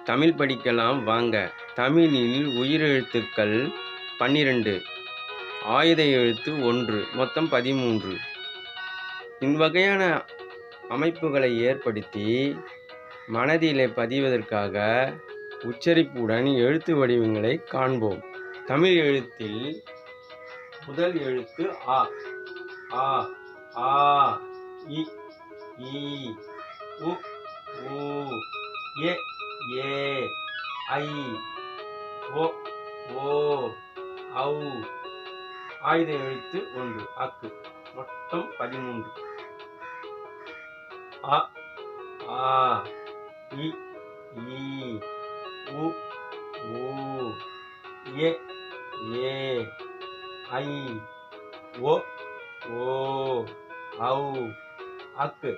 தமிழ் படிக்கலாம் வாங்க. தமிழில் உயிரெழுத்துக்கள் 12, ஆயுத எழுத்து 1, மொத்தம் 13. இவ்வகையான அமைப்புகளை ஏற்படுத்தி மனதிலே பதிவதற்காக உச்சரிப்புடன் எழுத்து வடிவங்களை காண்போம். தமிழ் எழுத்தில் முதல் எழுத்து ஆ. ஆ, ஆ, இ, ஈ, உ, ஊ, எ, ஏ, ஐ, ஓ, ஓ, ஔ. ஆயுத எழுத்து 1 அக்கு. மொத்தம் 13. அ, ஆ, இ, ஈ, உ, ஊ, எ, ஏ, ஐ, ஓ, ஓ, ஔ. அக்கு.